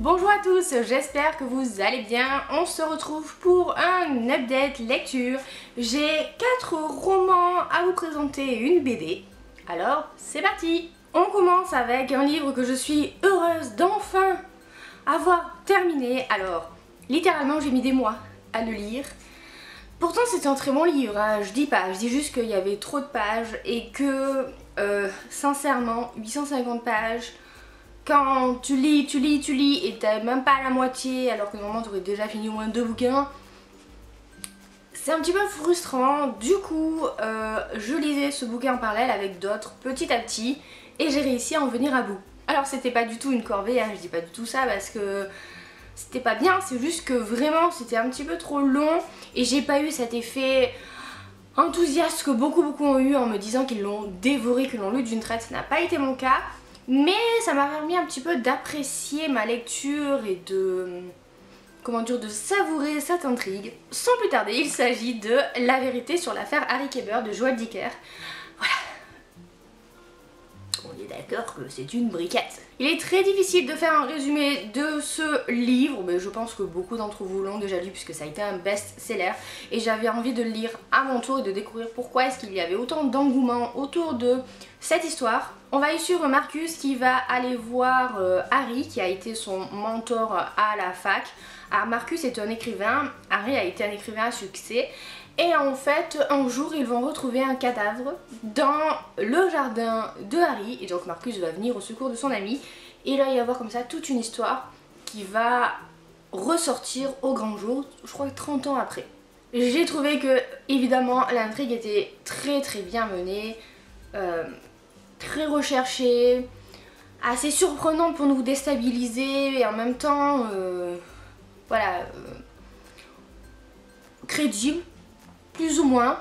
Bonjour à tous, j'espère que vous allez bien. On se retrouve pour un update lecture. J'ai 4 romans à vous présenter et une BD. Alors, c'est parti. On commence avec un livre que je suis heureuse d'enfin avoir terminé. Alors, littéralement, j'ai mis des mois à le lire. Pourtant, c'est un très bon livre, hein. Je dis juste qu'il y avait trop de pages et que, sincèrement, 850 pages... Quand tu lis et t'as même pas la moitié alors que normalement tu aurais déjà fini au moins 2 bouquins, c'est un petit peu frustrant. Du coup, je lisais ce bouquin en parallèle avec d'autres petit à petit et j'ai réussi à en venir à bout. Alors c'était pas du tout une corvée, hein, je dis pas du tout ça parce que c'était pas bien, c'est juste que vraiment c'était un petit peu trop long et j'ai pas eu cet effet enthousiaste que beaucoup ont eu en me disant qu'ils l'ont dévoré, qu'ils l'ont lu d'une traite. Ça n'a pas été mon cas. Mais ça m'a permis un petit peu d'apprécier ma lecture et de... comment dire, de savourer cette intrigue. Sans plus tarder, il s'agit de La vérité sur l'affaire Harry Kéber de Joël Dicker. Voilà. On est d'accord que c'est une briquette. Il est très difficile de faire un résumé de ce livre, mais je pense que beaucoup d'entre vous l'ont déjà lu puisque ça a été un best-seller. Et j'avais envie de le lire à mon tour et de découvrir pourquoi est-ce qu'il y avait autant d'engouement autour de cette histoire. On va y suivre Marcus qui va aller voir Harry qui a été son mentor à la fac. Alors Marcus est un écrivain, Harry a été un écrivain à succès. Et en fait, un jour, ils vont retrouver un cadavre dans le jardin de Harry. Et donc Marcus va venir au secours de son ami. Et là, il va y avoir comme ça toute une histoire qui va ressortir au grand jour, je crois 30 ans après. J'ai trouvé que, évidemment, l'intrigue était très bien menée, très recherchée, assez surprenante pour nous déstabiliser et en même temps, voilà, crédible. Plus ou moins,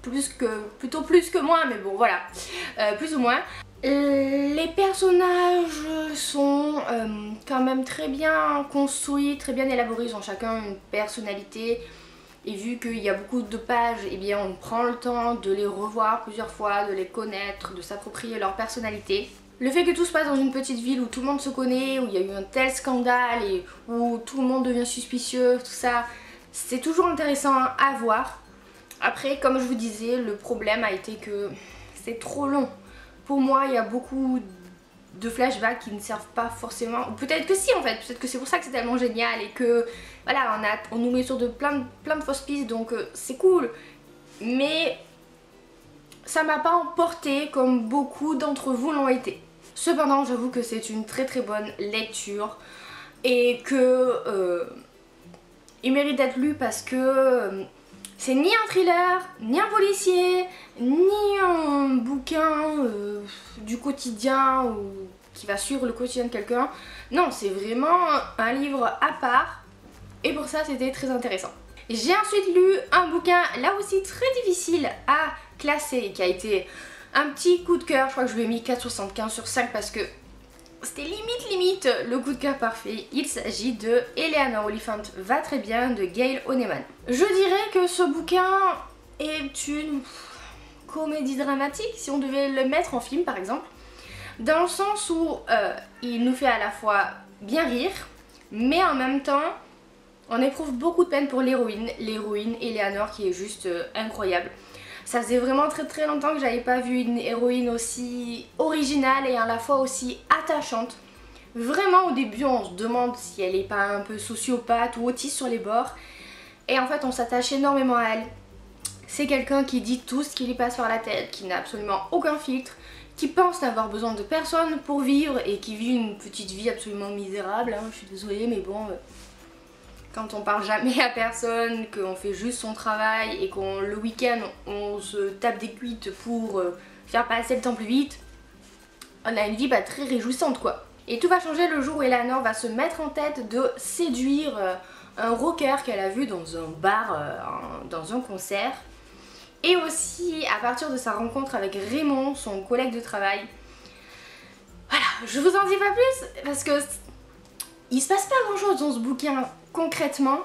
plutôt plus que moins, mais bon voilà, plus ou moins. Les personnages sont quand même très bien construits, très bien élaborés, ils ont chacun une personnalité. Et vu qu'il y a beaucoup de pages, eh bien on prend le temps de les revoir plusieurs fois, de les connaître, de s'approprier leur personnalité. Le fait que tout se passe dans une petite ville où tout le monde se connaît, où il y a eu un tel scandale et où tout le monde devient suspicieux, tout ça, c'est toujours intéressant à voir. Après, comme je vous disais, le problème a été que c'est trop long. Pour moi, il y a beaucoup de flashbacks qui ne servent pas forcément. Ou peut-être que si en fait, peut-être que c'est pour ça que c'est tellement génial et que voilà, on nous met sur plein de fausses pistes, donc c'est cool. Mais ça m'a pas emporté comme beaucoup d'entre vous l'ont été. Cependant, j'avoue que c'est une très bonne lecture et que il mérite d'être lu parce que c'est ni un thriller, ni un policier, ni un bouquin du quotidien ou qui va suivre le quotidien de quelqu'un. Non, c'est vraiment un livre à part et pour ça c'était très intéressant. J'ai ensuite lu un bouquin là aussi très difficile à classer qui a été un petit coup de cœur. Je crois que je lui ai mis 4,75 sur 5 parce que c'était limite le coup de cœur parfait. Il s'agit de Eleanor Oliphant va très bien de Gail Honeyman. Je dirais que ce bouquin est une comédie dramatique si on devait le mettre en film par exemple. Dans le sens où il nous fait à la fois bien rire, mais en même temps on éprouve beaucoup de peine pour l'héroïne Eleanor qui est juste incroyable. Ça faisait vraiment très longtemps que j'avais pas vu une héroïne aussi originale et à la fois aussi attachante. Vraiment au début on se demande si elle est pas un peu sociopathe ou autiste sur les bords. Et en fait on s'attache énormément à elle. C'est quelqu'un qui dit tout ce qui lui passe par la tête, qui n'a absolument aucun filtre, qui pense n'avoir besoin de personne pour vivre et qui vit une petite vie absolument misérable, hein, je suis désolée mais bon... Quand on parle jamais à personne, qu'on fait juste son travail et qu'on le week-end on se tape des cuites pour faire passer le temps plus vite, on a une vie pas très réjouissante quoi. Et tout va changer le jour où Eleanor va se mettre en tête de séduire un rocker qu'elle a vu dans un bar, dans un concert. Et aussi à partir de sa rencontre avec Raymond, son collègue de travail. Voilà, je vous en dis pas plus parce que il se passe pas grand chose dans ce bouquin concrètement,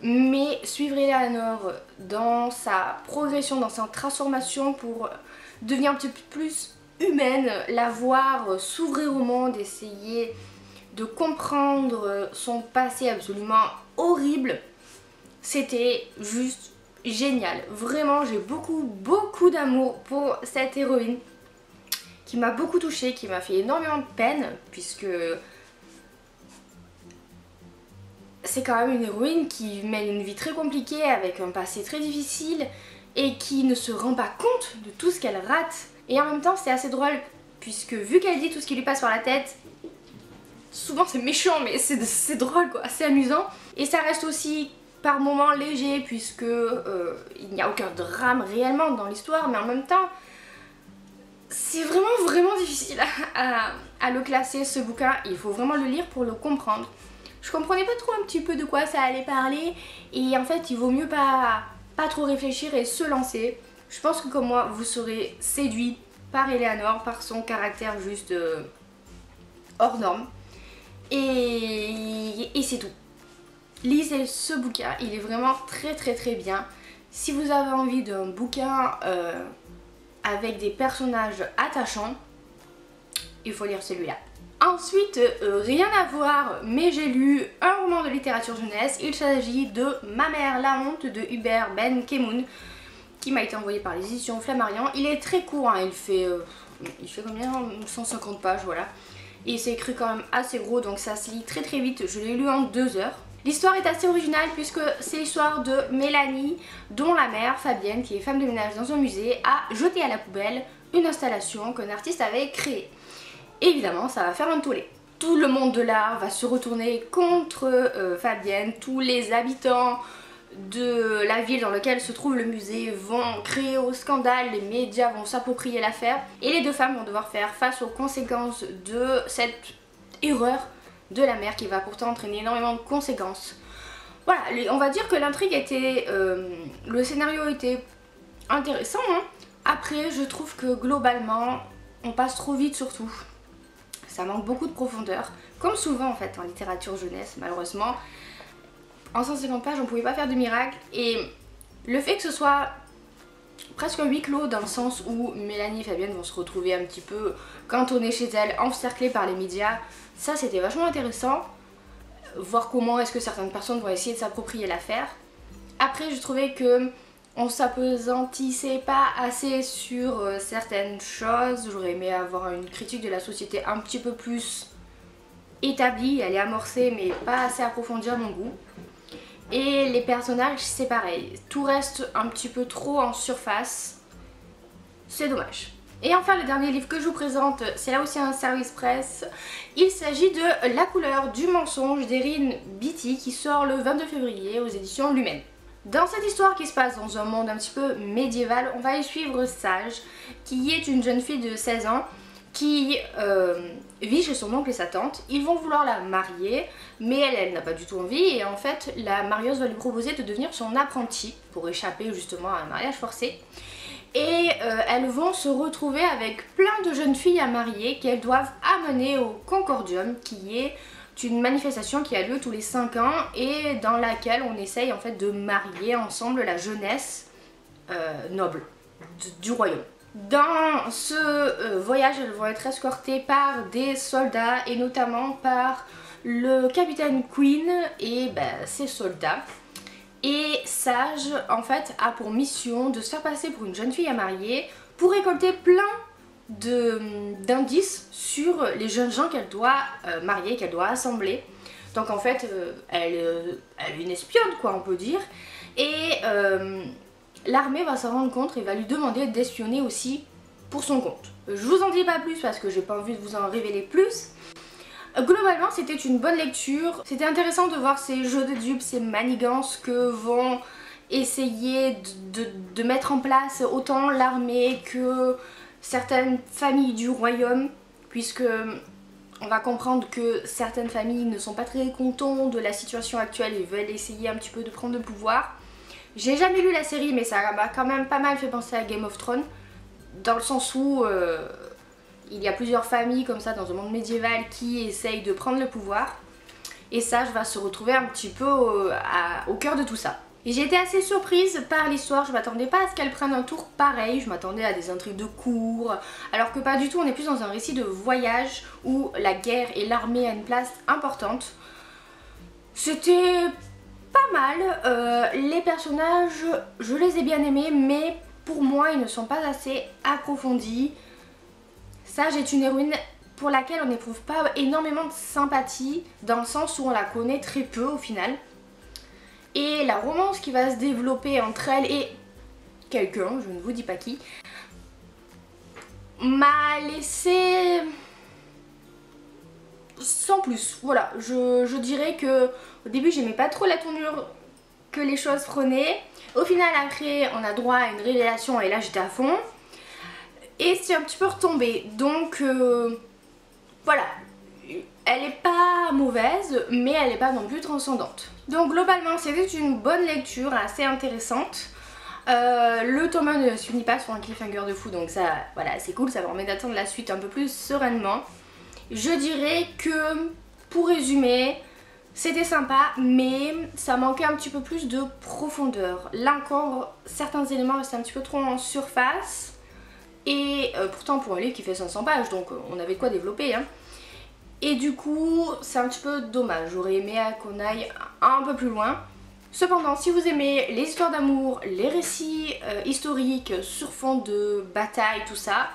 mais suivre Eleanor dans sa progression, dans sa transformation pour devenir un petit peu plus humaine, la voir s'ouvrir au monde, essayer de comprendre son passé absolument horrible. C'était juste génial. Vraiment, j'ai beaucoup d'amour pour cette héroïne qui m'a beaucoup touchée, qui m'a fait énormément de peine puisque c'est quand même une héroïne qui mène une vie très compliquée avec un passé très difficile et qui ne se rend pas compte de tout ce qu'elle rate. Et en même temps c'est assez drôle puisque vu qu'elle dit tout ce qui lui passe par la tête, souvent c'est méchant mais c'est drôle quoi, c'est amusant. Et ça reste aussi par moments léger puisque il n'y a aucun drame réellement dans l'histoire, mais en même temps c'est vraiment difficile à le classer ce bouquin. Il faut vraiment le lire pour le comprendre. Je comprenais pas trop un petit peu de quoi ça allait parler et en fait il vaut mieux pas trop réfléchir et se lancer. Je pense que comme moi vous serez séduit par Eleanor, par son caractère juste hors norme et c'est tout. Lisez ce bouquin, il est vraiment très bien. Si vous avez envie d'un bouquin avec des personnages attachants, il faut lire celui-là. Ensuite, rien à voir, mais j'ai lu un roman de littérature jeunesse. Il s'agit de Ma mère la honte de Hubert Ben Kemoun, qui m'a été envoyé par les éditions Flammarion. Il est très court, hein, il fait combien 150 pages, voilà. Et c'est écrit quand même assez gros, donc ça se lit très vite. Je l'ai lu en 2 heures. L'histoire est assez originale puisque c'est l'histoire de Mélanie, dont la mère, Fabienne, qui est femme de ménage dans un musée, a jeté à la poubelle une installation qu'un artiste avait créée. Évidemment, ça va faire un tollé. Tout le monde de l'art va se retourner contre Fabienne. Tous les habitants de la ville dans laquelle se trouve le musée vont créer au scandale. Les médias vont s'approprier l'affaire. Et les deux femmes vont devoir faire face aux conséquences de cette erreur de la mère qui va pourtant entraîner énormément de conséquences. Voilà, on va dire que l'intrigue était... le scénario était intéressant. Hein. Après, je trouve que globalement, on passe trop vite surtout. Ça manque beaucoup de profondeur, comme souvent en fait en littérature jeunesse malheureusement. En 150 pages on pouvait pas faire de miracle et le fait que ce soit presque un huis clos dans le sens où Mélanie et Fabienne vont se retrouver un petit peu cantonnées chez elles, encerclées par les médias, ça c'était vachement intéressant. Voir comment est-ce que certaines personnes vont essayer de s'approprier l'affaire. Après je trouvais que on s'apesantissait pas assez sur certaines choses. J'aurais aimé avoir une critique de la société un petit peu plus établie, elle est amorcée mais pas assez approfondie à mon goût. Et les personnages c'est pareil, tout reste un petit peu trop en surface, c'est dommage. Et enfin le dernier livre que je vous présente, c'est là aussi un service presse. Il s'agit de La couleur du mensonge d'Erin Beatty qui sort le 22 février aux éditions Lumen. Dans cette histoire qui se passe dans un monde un petit peu médiéval, on va y suivre Sage, qui est une jeune fille de 16 ans qui vit chez son oncle et sa tante. Ils vont vouloir la marier, mais elle n'a pas du tout envie et en fait la marieuse va lui proposer de devenir son apprentie pour échapper justement à un mariage forcé. Et elles vont se retrouver avec plein de jeunes filles à marier qu'elles doivent amener au Concordium, qui est une manifestation qui a lieu tous les 5 ans et dans laquelle on essaye en fait de marier ensemble la jeunesse noble du royaume. Dans ce voyage, elles vont être escortées par des soldats et notamment par le capitaine Queen et ses soldats. Et Sage en fait a pour mission de se faire passer pour une jeune fille à marier pour récolter plein d'indices sur les jeunes gens qu'elle doit marier, qu'elle doit assembler. Donc en fait elle est une espionne quoi on peut dire. Et l'armée va s'en rendre compte et va lui demander d'espionner aussi pour son compte. Je vous en dis pas plus parce que j'ai pas envie de vous en révéler plus. Globalement c'était une bonne lecture, c'était intéressant de voir ces jeux de dupes, ces manigances que vont essayer de mettre en place autant l'armée que certaines familles du royaume, puisque on va comprendre que certaines familles ne sont pas très contentes de la situation actuelle et veulent essayer un petit peu de prendre le pouvoir. J'ai jamais lu la série mais ça m'a quand même pas mal fait penser à Game of Thrones, dans le sens où il y a plusieurs familles comme ça dans un monde médiéval qui essayent de prendre le pouvoir et Sage va se retrouver un petit peu au cœur de tout ça. Et j'ai été assez surprise par l'histoire, je m'attendais pas à ce qu'elle prenne un tour pareil, je m'attendais à des intrigues de cour, alors que pas du tout, on est plus dans un récit de voyage où la guerre et l'armée a une place importante. C'était pas mal, les personnages, je les ai bien aimés, mais pour moi ils ne sont pas assez approfondis. Sage est une héroïne pour laquelle on n'éprouve pas énormément de sympathie, dans le sens où on la connaît très peu au final. Et la romance qui va se développer entre elle et quelqu'un, je ne vous dis pas qui, m'a laissé sans plus. Voilà, je dirais que au début j'aimais pas trop la tournure que les choses prenaient. Au final après on a droit à une révélation et là j'étais à fond. Et c'est un petit peu retombé, donc voilà. Elle est pas mauvaise, mais elle est pas non plus transcendante. Donc globalement c'était une bonne lecture, assez intéressante. Le tome 1 ne se finit pas sur un cliffhanger de fou, donc ça voilà, c'est cool, ça permet d'attendre la suite un peu plus sereinement. Je dirais que pour résumer, c'était sympa, mais ça manquait un petit peu plus de profondeur. Là encore, certains éléments restaient un petit peu trop en surface. Et pourtant pour un livre qui fait 500 pages, donc on avait de quoi développer hein. Et du coup c'est un petit peu dommage, j'aurais aimé qu'on aille un peu plus loin. Cependant si vous aimez les histoires d'amour, les récits historiques sur fond de bataille, tout ça,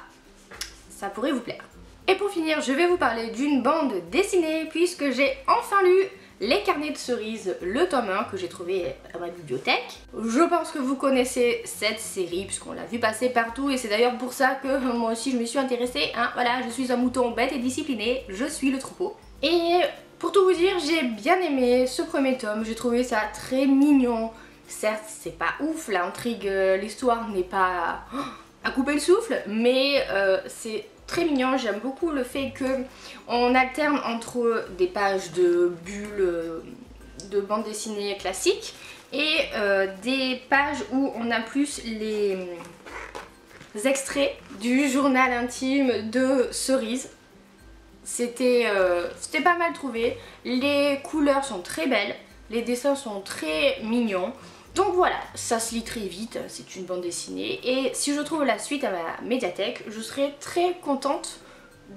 ça pourrait vous plaire. Et pour finir je vais vous parler d'une bande dessinée puisque j'ai enfin lu Les Carnets de Cerises, le tome 1 que j'ai trouvé à ma bibliothèque. Je pense que vous connaissez cette série puisqu'on l'a vu passer partout et c'est d'ailleurs pour ça que moi aussi je me suis intéressée. Hein. Voilà, je suis un mouton bête et discipliné, je suis le troupeau. Et pour tout vous dire, j'ai bien aimé ce premier tome, j'ai trouvé ça très mignon. Certes, c'est pas ouf, l'intrigue, l'histoire n'est pas à couper le souffle, mais c'est très mignon. J'aime beaucoup le fait que on alterne entre des pages de bulles de bande dessinée classique et des pages où on a plus les extraits du journal intime de Cerise. C'était pas mal trouvé, les couleurs sont très belles, les dessins sont très mignons. Donc voilà, ça se lit très vite, c'est une bande dessinée et si je trouve la suite à ma médiathèque, je serai très contente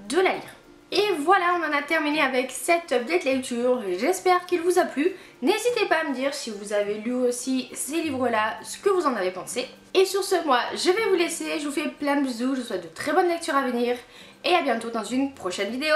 de la lire. Et voilà, on en a terminé avec cette update lecture, j'espère qu'il vous a plu. N'hésitez pas à me dire si vous avez lu aussi ces livres-là, ce que vous en avez pensé. Et sur ce, moi, je vais vous laisser, je vous fais plein de bisous, je vous souhaite de très bonnes lectures à venir et à bientôt dans une prochaine vidéo.